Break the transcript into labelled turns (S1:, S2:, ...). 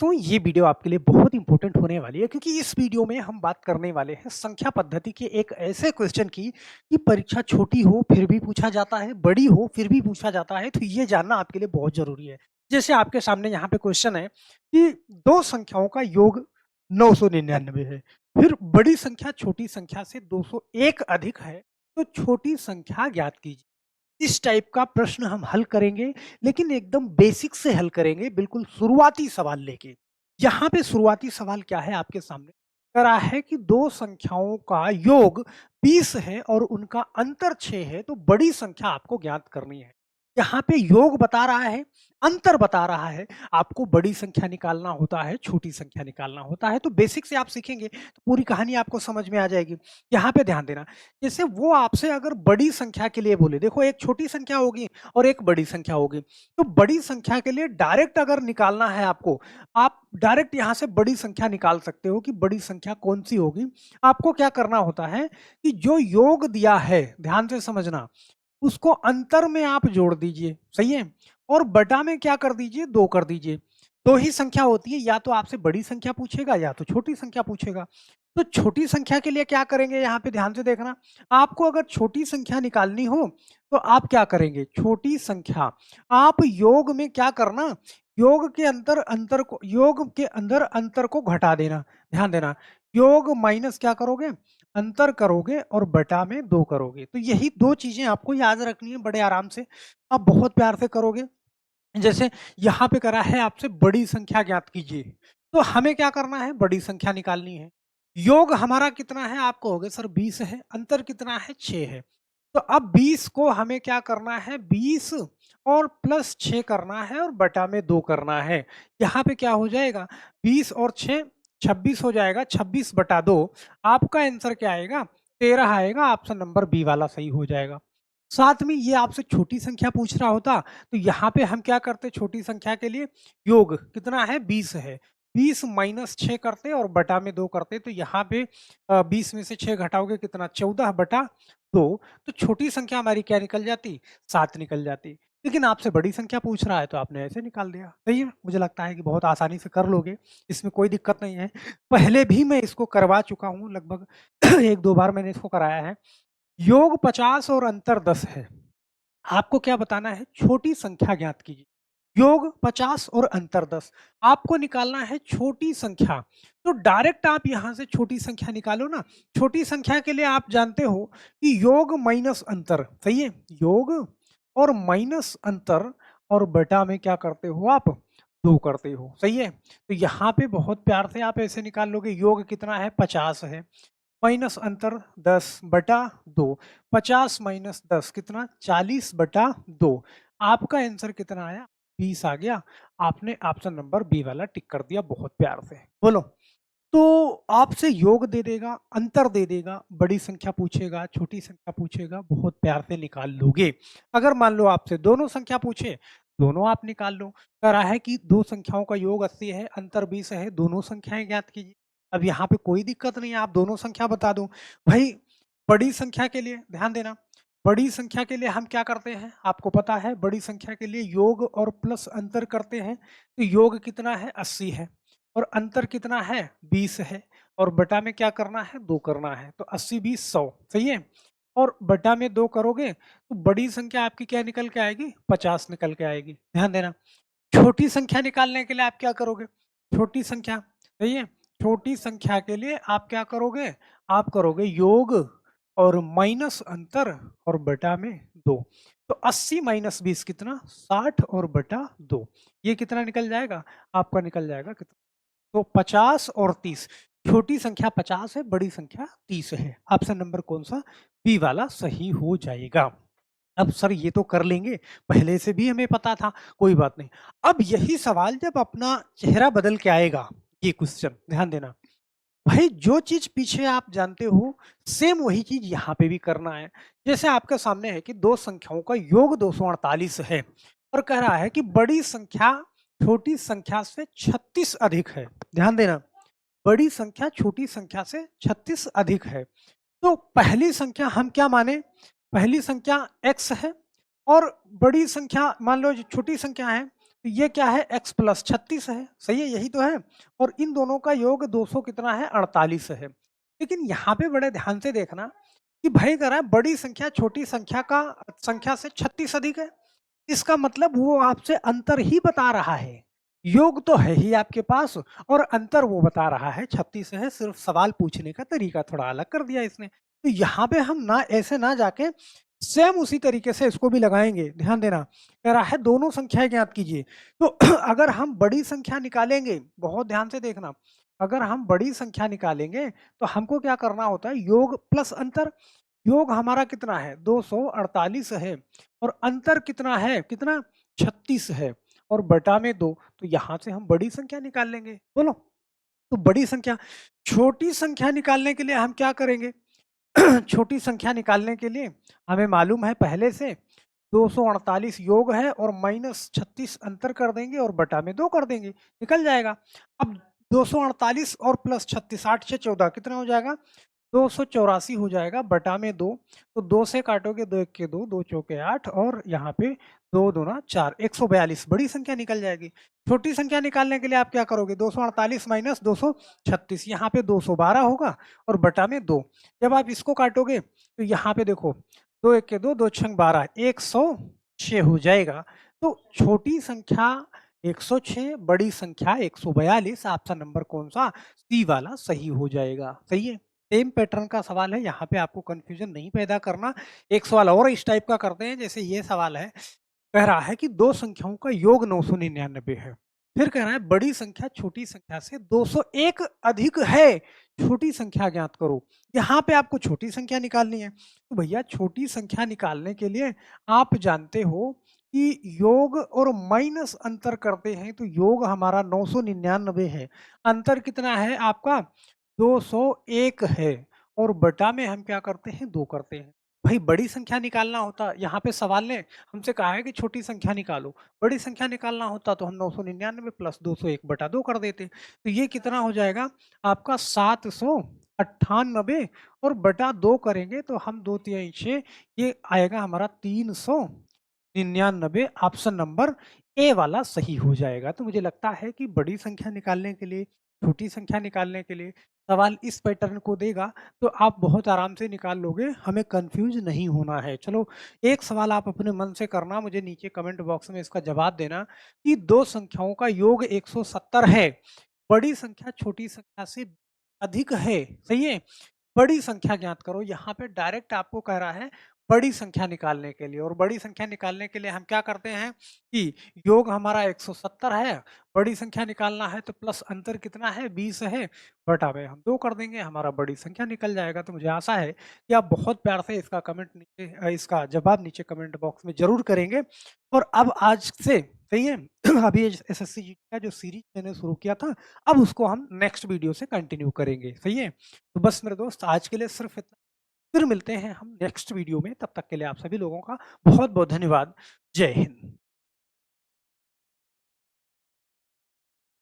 S1: तो ये वीडियो आपके लिए बहुत इंपॉर्टेंट होने वाली है क्योंकि इस वीडियो में हम बात करने वाले हैं संख्या पद्धति के एक ऐसे क्वेश्चन की कि परीक्षा छोटी हो फिर भी पूछा जाता है, बड़ी हो फिर भी पूछा जाता है, तो ये जानना आपके लिए बहुत जरूरी है। जैसे आपके सामने यहाँ पे क्वेश्चन है कि दो संख्याओं का योग 999 है, फिर बड़ी संख्या छोटी संख्या से 201 अधिक है, तो छोटी संख्या ज्ञात कीजिए। इस टाइप का प्रश्न हम हल करेंगे, लेकिन एकदम बेसिक से हल करेंगे, बिल्कुल शुरुआती सवाल लेके। यहाँ पे शुरुआती सवाल क्या है आपके सामने? करा है कि दो संख्याओं का योग 20 है और उनका अंतर 6 है, तो बड़ी संख्या आपको ज्ञात करनी है। यहाँ पे योग बता रहा है, अंतर बता रहा है, आपको बड़ी संख्या निकालना होता है, छोटी संख्या निकालना होता है, तो बेसिक से आप सीखेंगे तो पूरी कहानी आपको समझ में आ जाएगी। यहाँ पे ध्यान देना, जैसे वो आपसे अगर बड़ी संख्या के लिए बोले, देखो एक छोटी संख्या होगी और एक बड़ी संख्या होगी, तो बड़ी संख्या के लिए डायरेक्ट अगर निकालना है आपको, आप डायरेक्ट यहाँ से बड़ी संख्या निकाल सकते हो कि बड़ी संख्या कौन सी होगी। आपको क्या करना होता है कि जो योग दिया है, ध्यान से समझना, उसको अंतर में आप जोड़ दीजिए, सही है, और बटा में क्या कर दीजिए, 2 कर दीजिए। दो ही संख्या होती है, या तो आपसे बड़ी संख्या पूछेगा या तो छोटी संख्या पूछेगा। तो छोटी संख्या के लिए क्या करेंगे, यहाँ पे ध्यान से देखना, आपको अगर छोटी संख्या निकालनी हो तो आप क्या करेंगे, छोटी संख्या आप योग में क्या करना, योग के अंदर अंतर को घटा देना। ध्यान देना, योग माइनस क्या करोगे, अंतर करोगे और बटा में 2 करोगे। तो यही 2 चीजें आपको याद रखनी है, बड़े आराम से आप बहुत प्यार से करोगे। जैसे यहाँ पे करा है आपसे बड़ी संख्या ज्ञात कीजिए, तो हमें क्या करना है, बड़ी संख्या निकालनी है। योग हमारा कितना है, आप कहोगे सर 20 है, अंतर कितना है, 6 है। तो अब 20 को हमें क्या करना है, 20 और प्लस 6 करना है और बटा में 2 करना है। यहाँ पे क्या हो जाएगा, 20 और 6 26 हो जाएगा, 26 बटा 2, आपका आंसर क्या आएगा, 13 आएगा। ऑप्शन नंबर बी वाला सही हो जाएगा। साथ में ये आपसे छोटी संख्या पूछ रहा होता, तो यहाँ पे हम क्या करते, छोटी संख्या के लिए योग कितना है, 20 है, 20 माइनस 6 करते और बटा में 2 करते, तो यहाँ पे 20 में से 6 घटाओगे कितना, 14 बटा 2, तो छोटी संख्या हमारी क्या निकल जाती, 7 निकल जाती। लेकिन आपसे बड़ी संख्या पूछ रहा है तो आपने ऐसे निकाल दिया। सही है, मुझे लगता है कि बहुत आसानी से कर लोगे, इसमें कोई दिक्कत नहीं है। पहले भी मैं इसको करवा चुका हूँ, लगभग एक दो बार मैंने इसको कराया है। योग 50 और अंतर 10 है, आपको क्या बताना है, छोटी संख्या ज्ञात कीजिए। योग 50 और अंतर 10, आपको निकालना है छोटी संख्या। तो डायरेक्ट आप यहां से छोटी संख्या निकालो ना। छोटी संख्या के लिए आप जानते हो कि योग माइनस अंतर, सही है, योग और माइनस अंतर और बटा में क्या करते हो आप, 2 करते हो, सही है। तो यहाँ पे बहुत प्यार से आप ऐसे निकाल लोगे, योग कितना है, 50 है, माइनस अंतर 10 बटा 2, 50 माइनस 10 कितना, 40 बटा 2, आपका आंसर कितना आया, 20 आ गया। आपने ऑप्शन नंबर बी वाला टिक कर दिया, बहुत प्यार से बोलो। तो आपसे योग दे देगा, अंतर दे देगा, बड़ी संख्या पूछेगा, छोटी संख्या पूछेगा, बहुत प्यार से निकाल लोगे। अगर मान लो आपसे दोनों संख्या पूछे, दोनों आप निकाल लो। कह रहा है कि दो संख्याओं का योग 80 है, अंतर 20 है, दोनों संख्याएं ज्ञात कीजिए। अब यहाँ पे कोई दिक्कत नहीं है, आप दोनों संख्या बता दो भाई। बड़ी संख्या के लिए ध्यान देना, बड़ी संख्या के लिए हम क्या करते हैं, आपको पता है, बड़ी संख्या के लिए योग और प्लस अंतर करते हैं। तो योग कितना है, 80 है, और अंतर कितना है, 20 है, और बटा में क्या करना है, 2 करना है। तो 80 20 100, सही है, और बटा में 2 करोगे तो बड़ी संख्या आपकी क्या निकल के आएगी, 50 निकल के आएगी। ध्यान देना, छोटी संख्या निकालने के लिए आप क्या करोगे, छोटी संख्या, सही है, छोटी संख्या के लिए आप क्या करोगे, आप करोगे योग और माइनस अंतर और बटा में 2। तो 80 माइनस 20 कितना, 60 और बटा 2, ये कितना निकल जाएगा, आपका निकल जाएगा कितना, तो 50 और 30। छोटी संख्या 50 है, बड़ी संख्या 30 है। ऑप्शन नंबर कौन सा, बी वाला सही हो जाएगा। अब सर ये तो कर लेंगे, पहले से भी हमें पता था, कोई बात नहीं। अब यही सवाल जब अपना चेहरा बदल के आएगा, ये क्वेश्चन ध्यान देना भाई, जो चीज पीछे आप जानते हो सेम वही चीज यहाँ पे भी करना है। जैसे आपके सामने है कि दो संख्याओं का योग 248 है, और कह रहा है कि बड़ी संख्या छोटी संख्या से 36 अधिक है। ध्यान देना, बड़ी संख्या छोटी संख्या से 36 अधिक है। तो पहली संख्या हम क्या माने, पहली संख्या x है, और बड़ी संख्या मान लो जो छोटी संख्या है तो ये क्या है x प्लस 36 है, सही है, यही तो है। और इन दोनों का योग 200 कितना है, 48 है। लेकिन यहाँ पे बड़े ध्यान से देखना कि भाई कह रहा है बड़ी संख्या छोटी संख्या से 36 अधिक है। इसका मतलब वो आपसे अंतर ही बता रहा है। योग तो है ही आपके पास और अंतर वो बता रहा है 36 है, सिर्फ सवाल पूछने का तरीका थोड़ा अलग कर दिया इसने। तो यहाँ पे हम ना ऐसे ना जाके सेम उसी तरीके से इसको भी लगाएंगे। ध्यान देना, कह रहा है दोनों संख्याएं ज्ञात कीजिए। तो अगर हम बड़ी संख्या निकालेंगे, बहुत ध्यान से देखना, अगर हम बड़ी संख्या निकालेंगे तो हमको क्या करना होता है, योग प्लस अंतर। योग हमारा कितना है, 248 है, और अंतर कितना है, कितना, 36 है, और बटा में 2। तो यहां से हम बड़ी संख्या निकाल लेंगे। बोलो, तो बड़ी संख्या, छोटी संख्या निकालने के लिए हम क्या करेंगे? छोटी संख्या निकालने के लिए हमें मालूम है पहले से 248 योग है और माइनस 36 अंतर कर देंगे और बटा में 2 कर देंगे, निकल जाएगा। अब 248 और प्लस 36, 8 से 14 कितना हो जाएगा, 284 हो जाएगा, बटा में 2। तो 2 से काटोगे, 2 एक के 2, 2 चौके 8, और यहाँ पे 2 दूना 4, 142 बड़ी संख्या निकल जाएगी। छोटी संख्या निकालने के लिए आप क्या करोगे, 248 माइनस 236, यहाँ पे 212 होगा और बटा में 2। जब आप इसको काटोगे तो यहाँ पे देखो, 2 एक के 2, 2 छंग 12, 106 हो जाएगा। तो छोटी संख्या 106, बड़ी संख्या 142, ऑप्शन नंबर कौन सा, सी वाला सही हो जाएगा। सही है, सेम पैटर्न का सवाल है, यहाँ पे आपको कंफ्यूजन नहीं पैदा करना। एक सवाल और इस टाइप का करते हैं, जैसे ये सवाल है, कह रहा है कि दो संख्याओं का योग 999 है। फिर कह रहा है बड़ी संख्या छोटी संख्या से 201 अधिक है, छोटी संख्या ज्ञात करो। यहाँ पे आपको छोटी संख्या निकालनी है। तो भैया छोटी संख्या निकालने के लिए आप जानते हो कि योग और माइनस अंतर करते हैं, तो योग हमारा 999 है, अंतर कितना है आपका, 201 है, और बटा में हम क्या करते हैं, 2 करते हैं। भाई बड़ी संख्या निकालना होता, यहाँ पे सवाल ने हमसे कहा है कि छोटी संख्या निकालो, बड़ी संख्या निकालना होता तो हम 999 प्लस 201 बटा 2 कर देते। तो ये कितना हो जाएगा आपका, 798, और बटा 2 करेंगे तो हम 2 तिहाई 6, ये आएगा हमारा 399, ऑप्शन नंबर ए वाला सही हो जाएगा। तो मुझे लगता है कि बड़ी संख्या निकालने के लिए, छोटी संख्या निकालने के लिए सवाल इस पैटर्न को देगा तो आप बहुत आराम से निकाल लोगे, हमें कंफ्यूज नहीं होना है। चलो, एक सवाल आप अपने मन से करना, मुझे नीचे कमेंट बॉक्स में इसका जवाब देना कि दो संख्याओं का योग 170 है, बड़ी संख्या छोटी संख्या से अधिक है, सही है, बड़ी संख्या ज्ञात करो। यहाँ पे डायरेक्ट आपको कह रहा है बड़ी संख्या निकालने के लिए, और बड़ी संख्या निकालने के लिए हम क्या करते हैं कि योग हमारा 170 है, बड़ी संख्या निकालना है तो प्लस अंतर कितना है, 20 है, बटा में हम 2 कर देंगे, हमारा बड़ी संख्या निकल जाएगा। तो मुझे आशा है कि आप बहुत प्यार से इसका कमेंट नीचे, इसका जवाब नीचे कमेंट बॉक्स में जरूर करेंगे। और अब आज से, सही है, अभी एसएससी जीडी का जो सीरीज मैंने शुरू किया था, अब उसको हम नेक्स्ट वीडियो से कंटिन्यू करेंगे। सही है, तो बस मेरे दोस्त आज के लिए सिर्फ इतना, फिर मिलते हैं हम नेक्स्ट वीडियो में। तब तक के लिए आप सभी लोगों का बहुत बहुत धन्यवाद। जय हिंद।